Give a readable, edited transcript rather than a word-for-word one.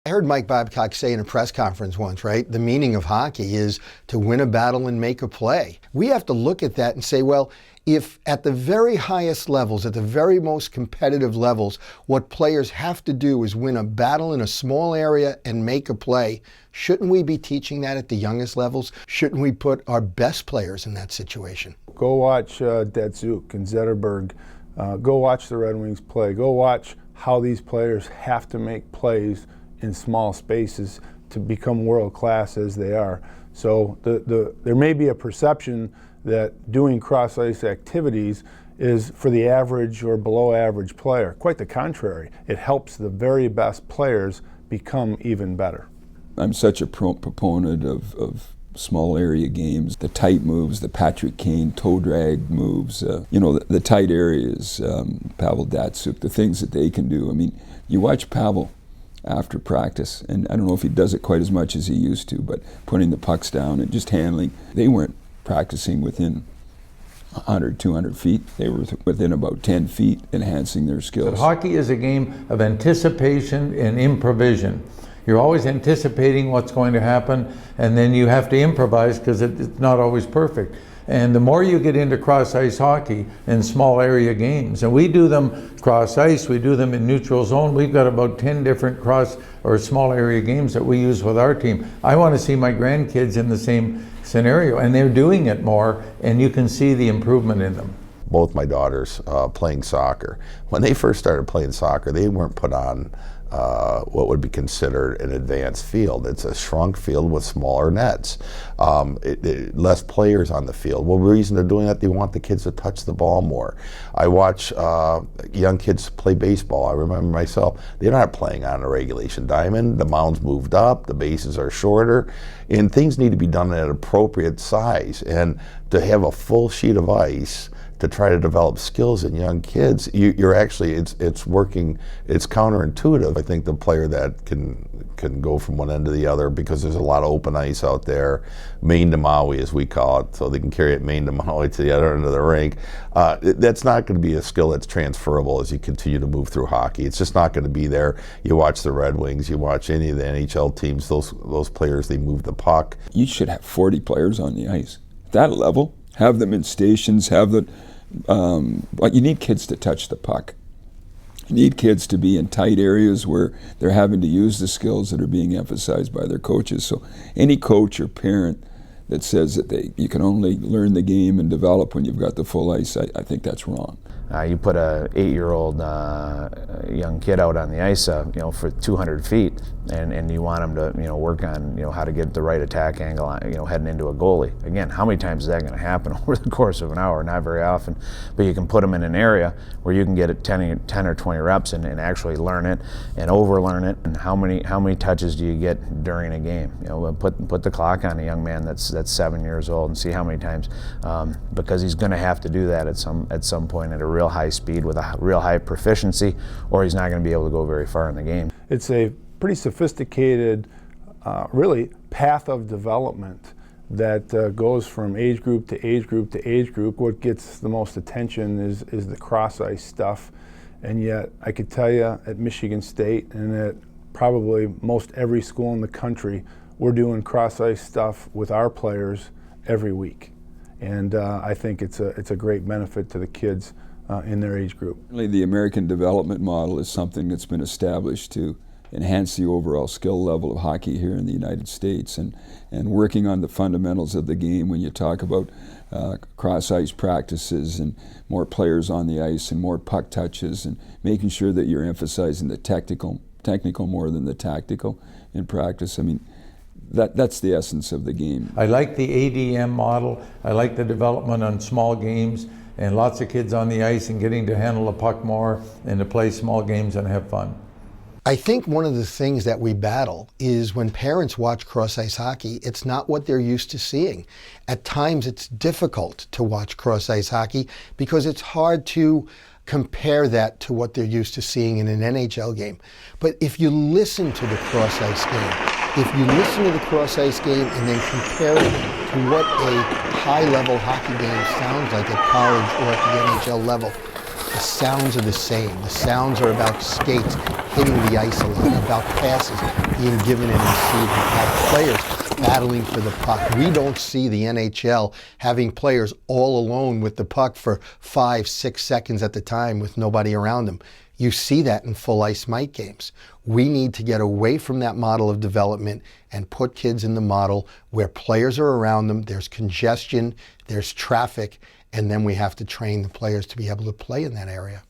I heard Mike Babcock say in a press conference once, right? The meaning of hockey is to win a battle and make a play. We have to look at that and say, well, if at the very highest levels, at the very most competitive levels, what players have to do is win a battle in a small area and make a play, shouldn't we be teaching that at the youngest levels? Shouldn't we put our best players in that situation? Go watch Datsuk and Zetterberg. Go watch the Red Wings play. Go watch how these players have to make plays in small spaces to become world class as they are. So there may be a perception that doing cross-ice activities is for the average or below average player. Quite the contrary. It helps the very best players become even better. I'm such a proponent of small area games, the tight moves, the Patrick Kane toe drag moves, the tight areas, Pavel Datsuk, the things that they can do. I mean, you watch Pavel after practice, and I don't know if he does it quite as much as he used to, but putting the pucks down and just handling. They weren't practicing within 100, 200 feet. They were within about 10 feet, enhancing their skills. But hockey is a game of anticipation and improvisation. You're always anticipating what's going to happen, and then you have to improvise because it's not always perfect. And the more you get into cross-ice hockey and small area games, and we do them cross-ice, we do them in neutral zone, we've got about 10 different cross or small area games that we use with our team. I want to see my grandkids in the same scenario, and they're doing it more, and you can see the improvement in them. Both my daughters playing soccer. When they first started playing soccer, they weren't put on what would be considered an advanced field. It's a shrunk field with smaller nets, less players on the field. Well, the reason they're doing that, they want the kids to touch the ball more. I watch young kids play baseball. I remember myself, they're not playing on a regulation diamond. The mound's moved up, the bases are shorter, and things need to be done at an appropriate size. And to have a full sheet of ice to try to develop skills in young kids, you're actually, it's working, it's counterintuitive. I think the player that can go from one end to the other, because there's a lot of open ice out there, Maine to Maui as we call it, so they can carry it Maine to Maui to the other end of the rink. That's not going to be a skill that's transferable as you continue to move through hockey. It's just not going to be there. You watch the Red Wings, you watch any of the NHL teams, those players, they move the puck. You should have 40 players on the ice. At that level, have them in stations, have the but you need kids to touch the puck. You need kids to be in tight areas where they're having to use the skills that are being emphasized by their coaches. So any coach or parent that says that you can only learn the game and develop when you've got the full ice, I think that's wrong. You put a 8-year-old young kid out on the ice, for 200 feet, and you want him to, work on, how to get the right attack angle, heading into a goalie. Again, how many times is that going to happen over the course of an hour? Not very often, but you can put him in an area where you can get it 10 or 20 reps and actually learn it and overlearn it. And how many touches do you get during a game? Put the clock on a young man that's 7 years old and see how many times, because he's going to have to do that at some point at a real high speed with a real high proficiency, or he's not going to be able to go very far in the game. It's a pretty sophisticated, really, path of development that goes from age group to age group to age group. What gets the most attention is the cross-ice stuff, and yet I could tell you at Michigan State and at probably most every school in the country, we're doing cross-ice stuff with our players every week. And I think it's a great benefit to the kids in their age group. The American development model is something that's been established to enhance the overall skill level of hockey here in the United States, and working on the fundamentals of the game. When you talk about cross-ice practices and more players on the ice and more puck touches, and making sure that you're emphasizing the technical more than the tactical in practice. I mean, that's the essence of the game. I like the ADM model. I like the development on small games and lots of kids on the ice and getting to handle the puck more and to play small games and have fun. I think one of the things that we battle is when parents watch cross-ice hockey, it's not what they're used to seeing. At times it's difficult to watch cross-ice hockey because it's hard to compare that to what they're used to seeing in an NHL game. But if you listen to the cross-ice game, and then compare it to what a high-level hockey game sounds like at college or at the NHL level, the sounds are the same. The sounds are about skates hitting the ice a lot, about passes being given and received, about players battling for the puck. We don't see the NHL having players all alone with the puck for 5-6 seconds at the time with nobody around them. You see that in full ice Mike games. We need to get away from that model of development and put kids in the model where players are around them, there's congestion, there's traffic, and then we have to train the players to be able to play in that area.